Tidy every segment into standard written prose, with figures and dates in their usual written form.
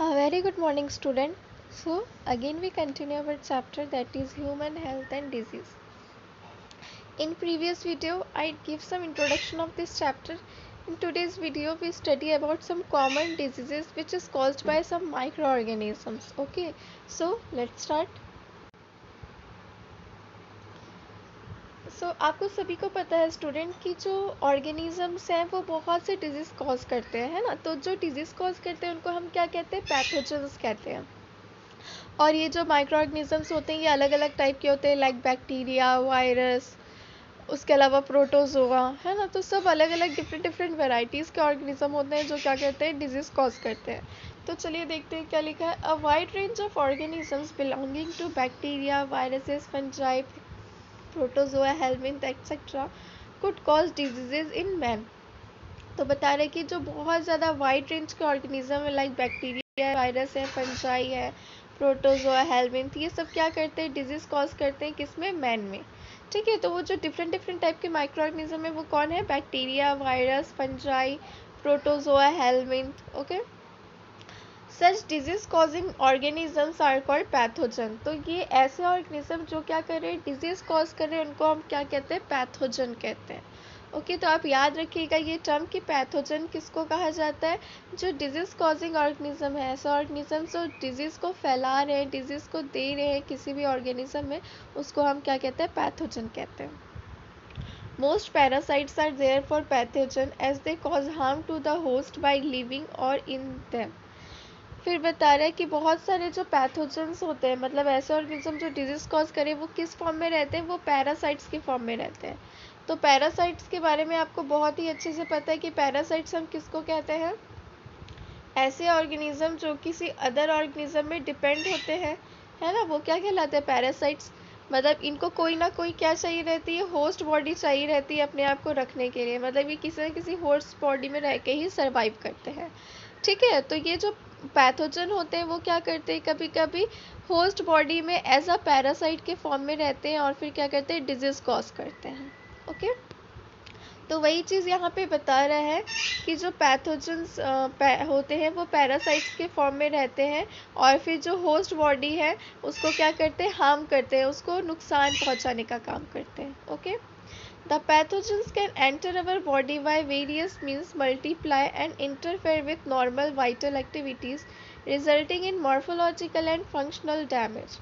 A very good morning, student. So, again, we continue our chapter that is human health and disease. In previous video, I give some introduction of this chapter. In today's video, we study about some common diseases which is caused by some microorganisms. Okay, so let's start. आपको सभी को पता है student कि जो organisms हैं वो बहुत से डिजीज कॉज करते हैं, है ना। तो जो डिजीज कॉज करते हैं उनको हम क्या कहते हैं? पैथोजेंस कहते हैं। और ये जो माइक्रो ऑर्गेनिजम्स होते हैं ये अलग अलग टाइप के होते हैं, लाइक बैक्टीरिया, वायरस, उसके अलावा प्रोटोजोआ, है ना। तो सब अलग अलग डिफरेंट डिफरेंट वेराइटीज़ के ऑर्गेनिज्म होते हैं जो क्या करते हैं? डिजीज कॉज करते हैं। तो चलिए देखते हैं क्या लिखा है। A wide range of organisms belonging to bacteria, viruses, fungi, protozoa, helminth etcetera could cause diseases in man. तो बता रहे कि जो बहुत ज़्यादा वाइड रेंज के ऑर्गेनिज्म है, लाइक बैक्टीरिया, वायरस है, फंजाई है, प्रोटोजोआ, हेलमिंथ, ये सब क्या करते हैं? डिजीज कॉज करते हैं। किसमें? मैन में। ठीक है, तो वो जो डिफरेंट डिफरेंट टाइप के माइक्रो ऑर्गेनिज्म है वो कौन है? Bacteria, virus, fungi, protozoa, helminth. Okay, such disease causing organisms are called pathogen. तो ये ऐसे ऑर्गेनिज्म जो क्या कर रहे हैं? डिजीज कॉज कर रहे हैं, उनको हम क्या कहते हैं? पैथोजन कहते हैं। ओके, तो आप याद रखिएगा ये टर्म कि पैथोजन किसको कहा जाता है? जो डिजीज कॉजिंग ऑर्गेनिज्म है, ऐसा ऑर्गेनिज्म जो डिजीज को फैला रहे हैं, डिजीज को दे रहे हैं किसी भी ऑर्गेनिज्म में, उसको हम क्या कहते हैं? पैथोजन कहते हैं। Most parasites are therefore pathogen as they cause harm to the host by living or in them. फिर बता रहा है कि बहुत सारे जो पैथोजेंस होते हैं, मतलब ऐसे ऑर्गेनिज्म जो डिजीज कॉज करे, वो किस फॉर्म में रहते हैं? वो पैरासाइट्स के फॉर्म में रहते हैं। तो पैरासाइट्स के बारे में आपको बहुत ही अच्छे से पता है कि पैरासाइट्स हम किसको कहते हैं? ऐसे ऑर्गेनिज्म जो किसी अदर ऑर्गेनिज्म में डिपेंड होते हैं, है ना, वो क्या कहलाते हैं? पैरासाइट्स। मतलब इनको कोई ना कोई क्या चाहिए रहती है? होस्ट बॉडी चाहिए रहती है अपने आप को रखने के लिए। मतलब ये किसी न किसी होस्ट बॉडी में रह के ही सर्वाइव करते हैं। ठीक है, तो ये जो पैथोजन होते हैं वो क्या करते हैं? कभी कभी होस्ट बॉडी में एज अ पैरासाइट के फॉर्म में रहते हैं और फिर क्या करते हैं? डिजीज कॉज करते हैं। ओके, तो वही चीज़ यहाँ पे बता रहा है कि जो पैथोजेंस होते हैं वो पैरासाइट्स के फॉर्म में रहते हैं और फिर जो होस्ट बॉडी है उसको क्या करते हैं? हार्म करते हैं, उसको नुकसान पहुँचाने का काम करते हैं। Okay, the pathogens can enter our body by various means, multiply and interfere with normal vital activities, resulting in morphological and functional damage.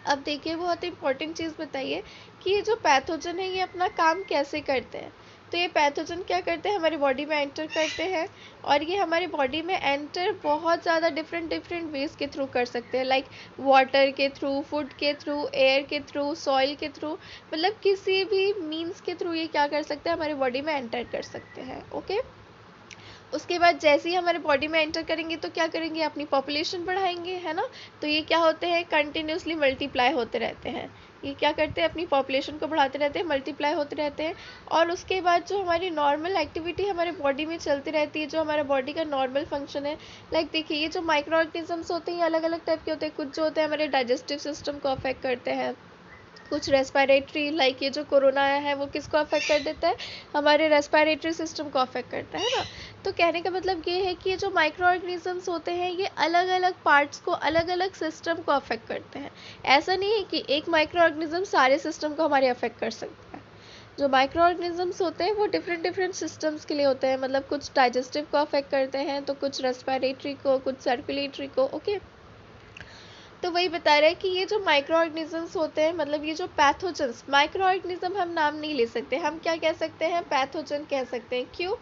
अब देखिए बहुत इंपॉर्टेंट चीज़ बताइए कि ये जो पैथोजन है ये अपना काम कैसे करते हैं। तो ये पैथोजन क्या करते हैं? हमारी बॉडी में एंटर करते हैं और ये हमारी बॉडी में एंटर बहुत ज़्यादा डिफरेंट डिफरेंट वेज के थ्रू कर सकते हैं, लाइक वाटर के थ्रू, फूड के थ्रू, एयर के थ्रू, सॉइल के थ्रू, मतलब किसी भी मीन्स के थ्रू ये क्या कर सकते हैं? हमारी बॉडी में एंटर कर सकते हैं। ओके, उसके बाद जैसे ही हमारे बॉडी में एंटर करेंगे तो क्या करेंगे? अपनी पॉपुलेशन बढ़ाएंगे, है ना। तो ये क्या होते हैं? कंटिन्यूसली मल्टीप्लाई होते रहते हैं। ये क्या करते हैं? अपनी पॉपुलेशन को बढ़ाते रहते हैं, मल्टीप्लाई होते रहते हैं। और उसके बाद जो हमारी नॉर्मल एक्टिविटी हमारे बॉडी में चलती रहती है, जो हमारा बॉडी का नॉर्मल फंक्शन है, लाइक देखिए ये जो माइक्रो ऑर्गेनिजम्स होते हैं ये अलग अलग टाइप के होते हैं। कुछ जो होते हैं हमारे डाइजेस्टिव सिस्टम को अफेक्ट करते हैं, कुछ रेस्पिरेटरी, लाइक ये जो कोरोना आया है वो किसको अफेक्ट कर देता है? हमारे रेस्पिरेटरी सिस्टम को अफेक्ट करता है ना। तो कहने का मतलब ये है कि ये जो माइक्रो ऑर्गेनिजम्स होते हैं ये अलग अलग पार्ट्स को, अलग अलग सिस्टम को अफेक्ट करते हैं। ऐसा नहीं है कि एक माइक्रो ऑर्गेनिज्म सारे सिस्टम को हमारे अफेक्ट कर सकता है। जो माइक्रो ऑर्गेनिजम्स होते हैं वो डिफरेंट डिफरेंट सिस्टम्स के लिए होते हैं, मतलब कुछ डाइजेस्टिव को अफेक्ट करते हैं, तो कुछ रेस्पिरेटरी को, कुछ सर्कुलेटरी को। ओके, तो वही बता रहे हैं कि ये जो माइक्रो ऑर्गेनिजम्स होते हैं, मतलब ये जो पैथोजेंस, माइक्रो ऑर्गेनिज्म हम नाम नहीं ले सकते, हम क्या कह सकते हैं? पैथोजन कह सकते हैं। क्यों?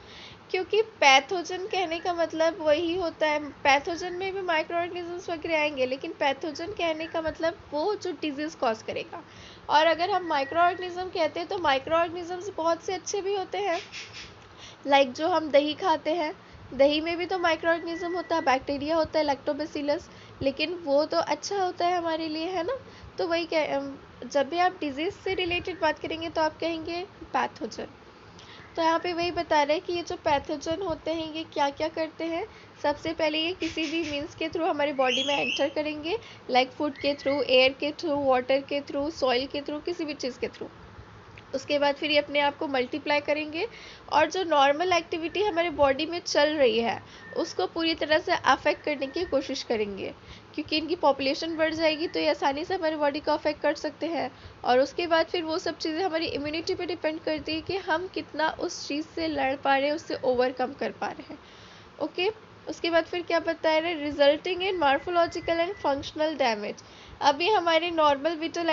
क्योंकि पैथोजन कहने का मतलब वही होता है, पैथोजन में भी माइक्रो ऑर्गेनिजम्स वगैरह आएंगे, लेकिन पैथोजन कहने का मतलब वो जो डिजीज कॉज करेगा। और अगर हम माइक्रो ऑर्गेनिज्म कहते हैं तो माइक्रो ऑर्गेनिजम्स बहुत से अच्छे भी होते हैं, लाइक जो हम दही खाते हैं, दही में भी तो माइक्रो ऑर्गेनिज्म होता है, बैक्टीरिया होता है, लैक्टोबैसिलस, लेकिन वो तो अच्छा होता है हमारे लिए, है ना। तो वही जब भी आप डिजीज से रिलेटेड बात करेंगे तो आप कहेंगे पैथोजन। तो यहाँ पे वही बता रहे हैं कि ये जो पैथोजन होते हैं ये क्या क्या करते हैं। सबसे पहले ये किसी भी मीन्स के थ्रू हमारी बॉडी में एंटर करेंगे, लाइक फूड के थ्रू, एयर के थ्रू, वाटर के थ्रू, सॉइल के थ्रू, किसी भी चीज़ के थ्रू। उसके बाद फिर ये अपने आप को मल्टीप्लाई करेंगे और जो नॉर्मल एक्टिविटी हमारे बॉडी में चल रही है उसको पूरी तरह से अफेक्ट करने की कोशिश करेंगे, क्योंकि इनकी पॉपुलेशन बढ़ जाएगी तो ये आसानी से हमारी बॉडी को अफेक्ट कर सकते हैं। और उसके बाद फिर वो सब चीज़ें हमारी इम्यूनिटी पे डिपेंड करती है कि हम कितना उस चीज़ से लड़ पा रहे हैं, उससे ओवरकम कर पा रहे हैं। ओके, उसके बाद फिर क्या बता रहे हैं, resulting in morphological and functional damage. अब ये हमारे नॉर्मल विटल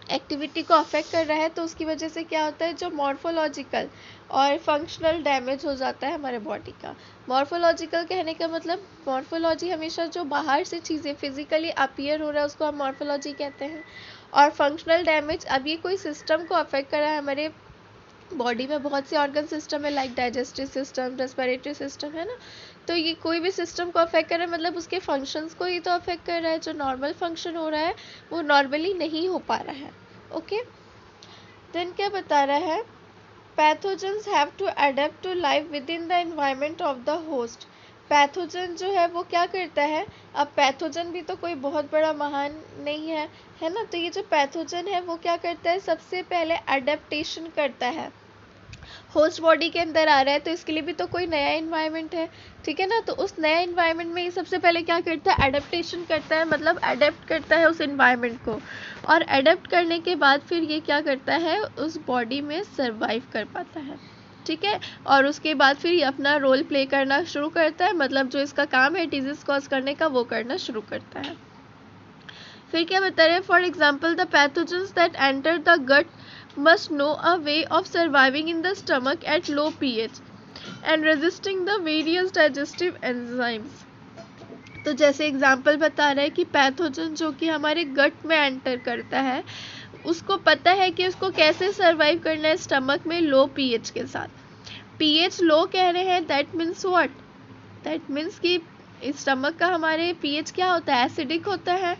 एक्टिविटी को अफेक्ट कर रहा है, तो उसकी वजह से क्या होता है, जो मॉर्फोलॉजिकल और फंक्शनल डैमेज हो जाता है हमारे बॉडी का। मॉर्फोलॉजिकल कहने का मतलब, मॉर्फोलॉजी हमेशा जो बाहर से चीज़ें फिजिकली अपीयर हो रहा है उसको हम मॉर्फोलॉजी कहते हैं। और फंक्शनल डैमेज, अब ये कोई सिस्टम को अफेक्ट कर रहा है, हमारे बॉडी में बहुत से ऑर्गन सिस्टम है, like digestive system, respiratory system, है ना। तो ये कोई भी सिस्टम को अफेक्ट कर रहा है, मतलब उसके फंक्शंस को ही तो अफेक्ट कर रहा है। जो नॉर्मल फंक्शन हो रहा है वो नॉर्मली नहीं हो पा रहा है। ओके, देन क्या बता रहा है, pathogens have to adapt to life within the environment of the host. Pathogen जो है वो क्या करता है, अब पैथोजन भी तो कोई बहुत बड़ा महान नहीं है, है ना। तो ये जो पैथोजन है वो क्या करता है, सबसे पहले अडेप्टेशन करता है। होस्ट बॉडी के अंदर आ रहा है तो इसके लिए भी तो कोई नया इन्वायरमेंट है, ठीक है ना। तो उस नया इन्वायरमेंट में ये सबसे पहले क्या करता है, अडेप्टेशन करता है, मतलब अडेप्ट करता है उस इन्वायरमेंट को। और अडेप्ट करने के बाद फिर ये क्या करता है, उस बॉडी में सर्वाइव कर पाता है, ठीक है। और उसके बाद फिर ये अपना रोल प्ले करना शुरू करता है, मतलब जो इसका काम है डिजीज कॉज करने का वो करना शुरू करता है। फिर क्या बता रहे हैं, for example the pathogens that enter the gut must know a way of surviving in the stomach at low pH and resisting the various digestive enzymes। तो जैसे एग्जाम्पल बता रहा है कि पैथोजन जो कि हमारे गट में एंटर करता है उसको पता है कि उसको कैसे सर्वाइव करना है स्टमक में लो पीएच के साथ। पीएच लो कह रहे हैं, that means what, that means कि स्टमक का हमारे पीएच क्या होता है, एसिडिक होता है।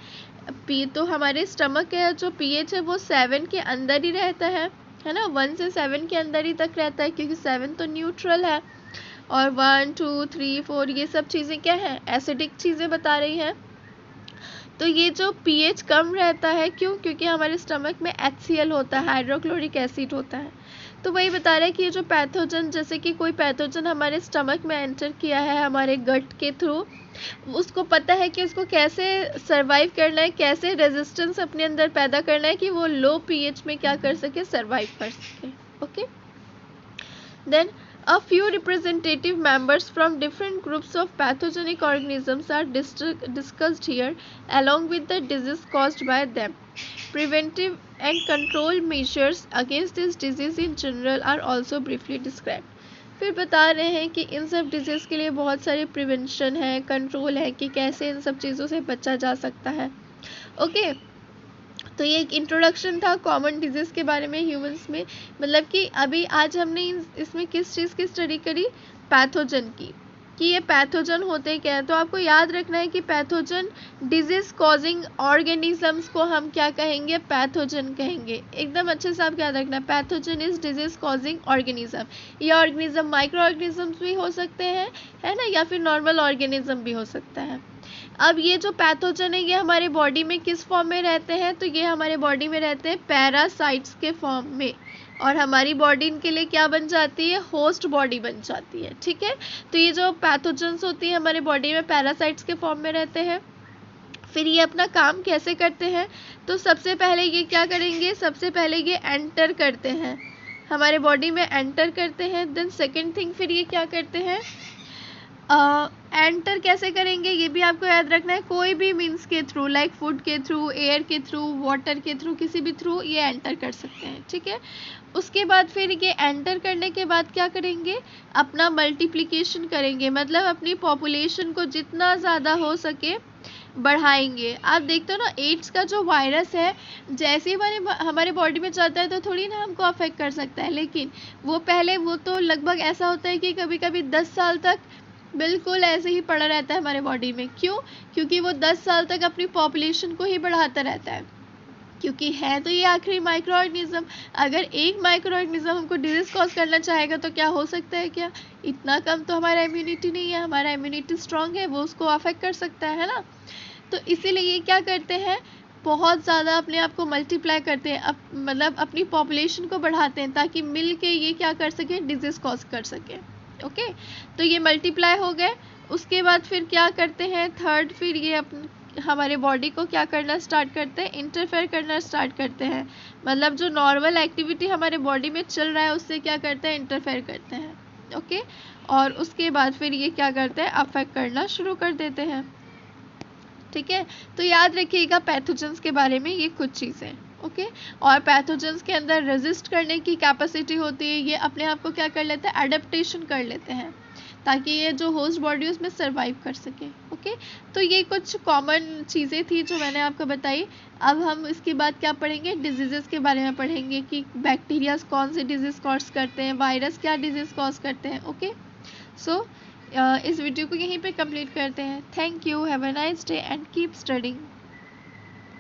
तो हमारे स्टमक का जो पीएच है वो 7 के अंदर ही रहता है ना, 1 से 7 के अंदर ही तक रहता है, क्योंकि 7 तो न्यूट्रल है और 1 2 3 4 ये सब चीज़ें क्या है, एसिडिक चीज़ें बता रही हैं। तो ये जो पीएच कम रहता है क्यों, क्योंकि हमारे स्टमक में HCl होता है, हाइड्रोक्लोरिक एसिड होता है। तो वही बता रहे हैं कि ये जो पैथोजन, जैसे कि कोई पैथोजन हमारे स्टमक में एंटर किया है हमारे गट के थ्रू, उसको पता है कि उसको कैसे सरवाइव करना है, कैसे रेजिस्टेंस अपने अंदर पैदा करना है कि वो लो पीएच में क्या कर सके, सरवाइव कर सके। Okay, then a few representative members from different groups of pathogenic organisms are discussed here along with the disease caused by them. Preventive and control measures against this disease in general are also briefly described. फिर बता रहे हैं कि इन सब disease के लिए बहुत सारे प्रिवेंशन है, कंट्रोल है कि कैसे इन सब चीज़ों से बचा जा सकता है। ओके, तो ये एक इंट्रोडक्शन था कॉमन डिजीज़ के बारे में ह्यूमंस में, मतलब कि अभी आज हमने इसमें किस चीज़ की स्टडी करी, पैथोजन की, कि ये पैथोजन होते क्या है। तो आपको याद रखना है कि पैथोजन डिजीज कॉजिंग ऑर्गेनिजम्स को हम क्या कहेंगे, पैथोजन कहेंगे। एकदम अच्छे से आपको याद रखना है, pathogen is disease causing organism. ये ऑर्गेनिज्म माइक्रो ऑर्गेनिजम्स भी हो सकते हैं, है ना, या फिर नॉर्मल ऑर्गेनिज्म भी हो सकता है। अब ये जो पैथोजन है ये हमारे बॉडी में किस फॉर्म में रहते हैं, तो ये हमारे बॉडी में रहते हैं पैरासाइट्स के फॉर्म में, और हमारी बॉडी इनके लिए क्या बन जाती है, होस्ट बॉडी बन जाती है, ठीक है। तो ये जो पैथोजेंस होती है हमारे बॉडी में पैरासाइट्स के फॉर्म में रहते हैं। फिर ये अपना काम कैसे करते हैं, तो सबसे पहले ये क्या करेंगे, सबसे पहले ये एंटर करते हैं हमारे बॉडी में, एंटर करते हैं। देन सेकेंड थिंग, फिर ये क्या करते हैं, एंटर कैसे करेंगे ये भी आपको याद रखना है, कोई भी मीन्स के थ्रू, लाइक फूड के थ्रू, एयर के थ्रू, वाटर के थ्रू, किसी भी थ्रू ये एंटर कर सकते हैं, ठीक है। उसके बाद फिर ये एंटर करने के बाद क्या करेंगे, अपना मल्टीप्लिकेशन करेंगे, मतलब अपनी पॉपुलेशन को जितना ज़्यादा हो सके बढ़ाएंगे। आप देखते हो ना, एड्स का जो वायरस है जैसे ही हमारे बॉडी में चलता है तो थोड़ी ना हमको अफेक्ट कर सकता है, लेकिन वो तो लगभग ऐसा होता है कि कभी कभी 10 साल तक बिल्कुल ऐसे ही पड़ा रहता है हमारे बॉडी में। क्यों, क्योंकि वो 10 साल तक अपनी पॉपुलेशन को ही बढ़ाता रहता है, क्योंकि है तो ये आखिरी माइक्रो ऑर्गेनिज्म। अगर एक माइक्रो ऑर्गेनिज्म हमको डिजीज कॉज करना चाहेगा तो क्या हो सकता है, क्या इतना कम तो हमारा इम्यूनिटी नहीं है, हमारा इम्यूनिटी स्ट्रांग है, वो उसको अफेक्ट कर सकता है ना। तो इसीलिए ये क्या करते हैं, बहुत ज़्यादा अपने आप को मल्टीप्लाई करते हैं, मतलब अपनी पॉपुलेशन को बढ़ाते हैं ताकि मिल के ये क्या कर सकें, डिजीज़ कॉज कर सकें। ओके, तो ये मल्टीप्लाई हो गए। उसके बाद फिर क्या करते हैं, थर्ड, फिर ये हमारे बॉडी को क्या करना स्टार्ट करते हैं, इंटरफेयर करना स्टार्ट करते हैं। मतलब जो नॉर्मल एक्टिविटी हमारे बॉडी में चल रहा है उससे क्या करते हैं, इंटरफेयर करते हैं। ओके, और उसके बाद फिर ये क्या करते हैं, अफेक्ट करना शुरू कर देते हैं। ठीक है, तो याद रखिएगा पैथोजेंस के बारे में ये कुछ चीज़ें। ओके, और पैथोजेंस के अंदर रेजिस्ट करने की कैपेसिटी होती है, ये अपने आप को क्या कर लेते हैं, एडेप्टेशन कर लेते हैं ताकि ये जो होस्ट बॉडी उसमें सरवाइव कर सके। ओके, तो ये कुछ कॉमन चीज़ें थी जो मैंने आपको बताई। अब हम इसके बाद क्या पढ़ेंगे, डिजीज़ के बारे में पढ़ेंगे कि बैक्टीरिया कौन से डिजीज़ कॉज करते हैं, वायरस क्या डिजीज़ कॉज करते हैं। ओके, सो इस वीडियो को यहीं पे कंप्लीट करते हैं। Thank you, have a nice day and keep studying.